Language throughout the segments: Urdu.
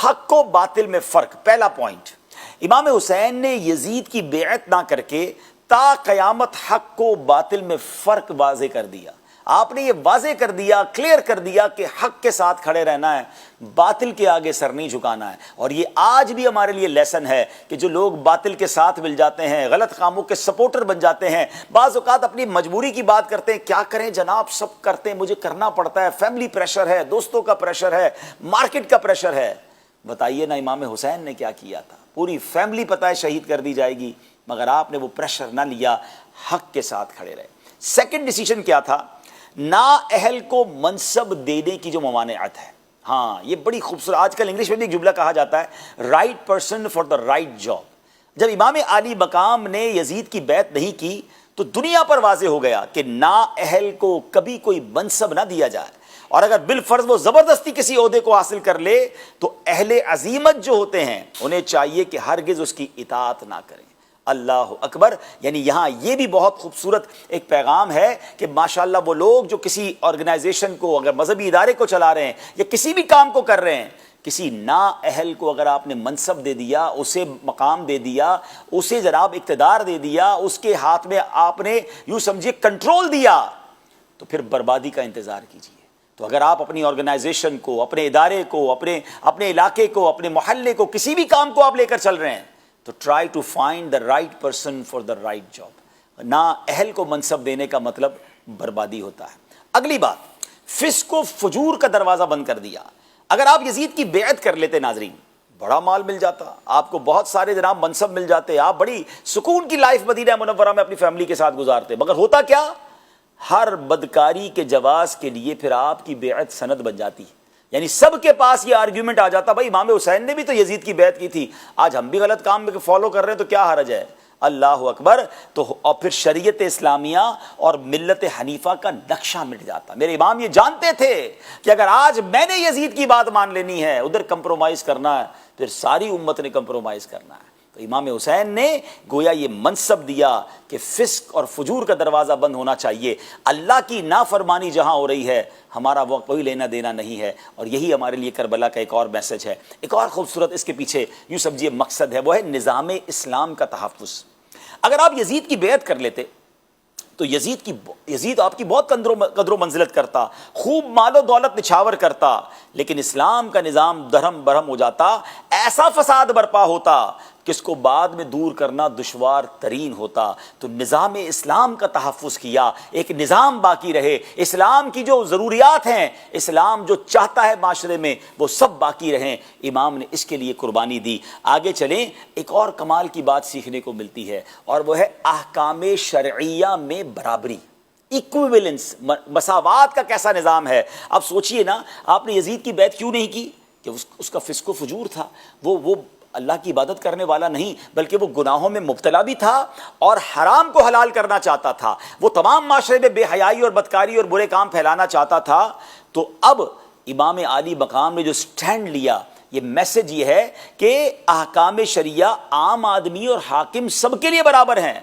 حق و باطل میں فرق. پہلا پوائنٹ، امام حسین نے یزید کی بیعت نہ کر کے تا قیامت حق و باطل میں فرق واضح کر دیا. آپ نے یہ واضح کر دیا، کلیئر کر دیا کہ حق کے ساتھ کھڑے رہنا ہے، باطل کے آگے سر نہیں جھکانا ہے. اور یہ آج بھی ہمارے لیے لیسن ہے کہ جو لوگ باطل کے ساتھ مل جاتے ہیں، غلط کاموں کے سپورٹر بن جاتے ہیں، بعض اوقات اپنی مجبوری کی بات کرتے ہیں، کیا کریں جناب، سب کرتے ہیں، مجھے کرنا پڑتا ہے، فیملی پریشر ہے، دوستوں کا پریشر ہے، مارکیٹ کا پریشر ہے. بتائیے نا امام حسین نے کیا کیا تھا؟ پوری فیملی پتہ ہے شہید کر دی جائے گی، مگر آپ نے وہ پریشر نہ لیا، حق کے ساتھ کھڑے رہے. سیکنڈ ڈیسیژن کیا تھا؟ نااہل کو منصب دینے کی جو ممانعت ہے. ہاں یہ بڑی خوبصورت، آج کل انگلش میں بھی ایک جملہ کہا جاتا ہے، right person for the right job. جب امام علی مقام نے یزید کی بیعت نہیں کی تو دنیا پر واضح ہو گیا کہ نااہل کو کبھی کوئی منصب نہ دیا جائے، اور اگر بالفرض وہ زبردستی کسی عہدے کو حاصل کر لے تو اہل عزیمت جو ہوتے ہیں انہیں چاہیے کہ ہرگز اس کی اطاعت نہ کریں. اللہ اکبر. یعنی یہاں یہ بھی بہت خوبصورت ایک پیغام ہے کہ ماشاءاللہ وہ لوگ جو کسی آرگنائزیشن کو، اگر مذہبی ادارے کو چلا رہے ہیں یا کسی بھی کام کو کر رہے ہیں، کسی نااہل کو اگر آپ نے منصب دے دیا، اسے مقام دے دیا، اسے جناب اقتدار دے دیا، اس کے ہاتھ میں آپ نے یوں سمجھیے کنٹرول دیا، تو پھر بربادی کا انتظار کیجیے. تو اگر آپ اپنی آرگنائزیشن کو، اپنے ادارے کو، اپنے علاقے کو، اپنے محلے کو، کسی بھی کام کو آپ لے کر چل رہے ہیں، تو try to find the right person for the right job. نااہل کو منصب دینے کا مطلب بربادی ہوتا ہے. اگلی بات، فسق و فجور کا دروازہ بند کر دیا. اگر آپ یزید کی بیعت کر لیتے ناظرین، بڑا مال مل جاتا آپ کو، بہت سارے جناب منصب مل جاتے، آپ بڑی سکون کی لائف مدینہ منورہ میں اپنی فیملی کے ساتھ گزارتے. مگر ہوتا کیا؟ ہر بدکاری کے جواز کے لیے پھر آپ کی بیعت سند بن جاتی. یعنی سب کے پاس یہ آرگیومنٹ آ جاتا، بھائی امام حسین نے بھی تو یزید کی بیعت کی تھی، آج ہم بھی غلط کام میں فالو کر رہے ہیں تو کیا حرج ہے؟ اللہ اکبر. تو اور پھر شریعت اسلامیہ اور ملت حنیفہ کا نقشہ مٹ جاتا. میرے امام یہ جانتے تھے کہ اگر آج میں نے یزید کی بات مان لینی ہے، ادھر کمپرومائز کرنا ہے، پھر ساری امت نے کمپرومائز کرنا ہے. تو امام حسین نے گویا یہ منصب دیا کہ فسق اور فجور کا دروازہ بند ہونا چاہیے. اللہ کی نافرمانی جہاں ہو رہی ہے ہمارا وقت کوئی لینا دینا نہیں ہے. اور یہی ہمارے لیے کربلا کا ایک اور میسج ہے، ایک اور خوبصورت اس کے پیچھے یوں سمجھیے مقصد ہے، وہ ہے نظام اسلام کا تحفظ. اگر آپ یزید کی بیعت کر لیتے تو یزید آپ کی بہت قدر و منزلت کرتا، خوب مال و دولت نچھاور کرتا، لیکن اسلام کا نظام درہم برہم ہو جاتا، ایسا فساد برپا ہوتا کہ اس کو بعد میں دور کرنا دشوار ترین ہوتا. تو نظام اسلام کا تحفظ کیا، ایک نظام باقی رہے، اسلام کی جو ضروریات ہیں، اسلام جو چاہتا ہے معاشرے میں، وہ سب باقی رہیں. امام نے اس کے لیے قربانی دی. آگے چلیں، ایک اور کمال کی بات سیکھنے کو ملتی ہے، اور وہ ہے احکام شرعیہ میں برابری، ایکویولنس، مساوات کا کیسا نظام ہے. اب سوچئے نا، آپ نے یزید کی بیعت کیوں نہیں کی؟ کہ اس کا فسق و فجور تھا، وہ اللہ کی عبادت کرنے والا نہیں، بلکہ وہ گناہوں میں مبتلا بھی تھا اور حرام کو حلال کرنا چاہتا تھا، وہ تمام معاشرے میں بے حیائی اور بدکاری اور برے کام پھیلانا چاہتا تھا. تو اب امام علی مقام نے جو سٹینڈ لیا، یہ میسج یہ ہے کہ احکام شریعہ عام آدمی اور حاکم سب کے لیے برابر ہیں.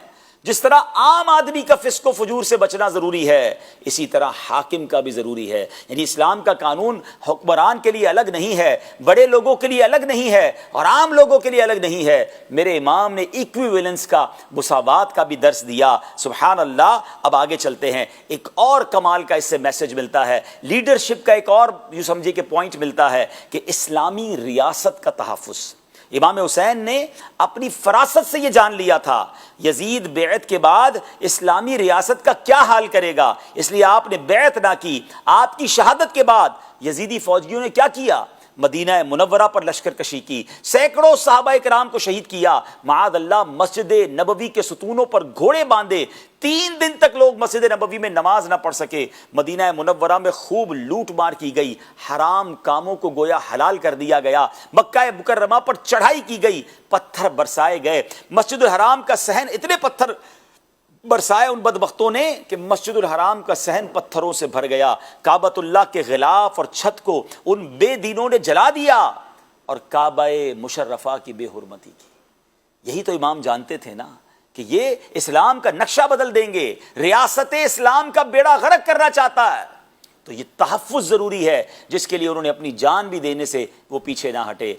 جس طرح عام آدمی کا فسق و فجور سے بچنا ضروری ہے، اسی طرح حاکم کا بھی ضروری ہے. یعنی اسلام کا قانون حکمران کے لیے الگ نہیں ہے، بڑے لوگوں کے لیے الگ نہیں ہے، اور عام لوگوں کے لیے الگ نہیں ہے. میرے امام نے ایکویولنس کا، مساوات کا بھی درس دیا. سبحان اللہ. اب آگے چلتے ہیں، ایک اور کمال کا اس سے میسج ملتا ہے، لیڈرشپ کا ایک اور یوں سمجھے کہ پوائنٹ ملتا ہے کہ اسلامی ریاست کا تحفظ. امام حسین نے اپنی فراست سے یہ جان لیا تھا یزید بیعت کے بعد اسلامی ریاست کا کیا حال کرے گا، اس لیے آپ نے بیعت نہ کی. آپ کی شہادت کے بعد یزیدی فوجیوں نے کیا کیا؟ مدینہ منورہ پر لشکر کشی کی، سینکڑوں صحابہ کرام کو شہید کیا. معاذ اللہ، مسجد نبوی کے ستونوں پر گھوڑے باندھے 3 دن تک لوگ مسجد نبوی میں نماز نہ پڑھ سکے. مدینہ منورہ میں خوب لوٹ مار کی گئی، حرام کاموں کو گویا حلال کر دیا گیا. مکہ مکرمہ پر چڑھائی کی گئی، پتھر برسائے گئے. مسجد الحرام کا صحن، اتنے پتھر برسائے ان بدبختوں نے کہ مسجد الحرام کا صحن پتھروں سے بھر گیا. کعبۃ اللہ کے غلاف اور چھت کو ان بے دینوں نے جلا دیا اور کعبہ مشرفہ کی بے حرمتی کی. یہی تو امام جانتے تھے نا کہ یہ اسلام کا نقشہ بدل دیں گے، ریاست اسلام کا بیڑا غرق کرنا چاہتا ہے. تو یہ تحفظ ضروری ہے جس کے لیے انہوں نے اپنی جان بھی دینے سے وہ پیچھے نہ ہٹے.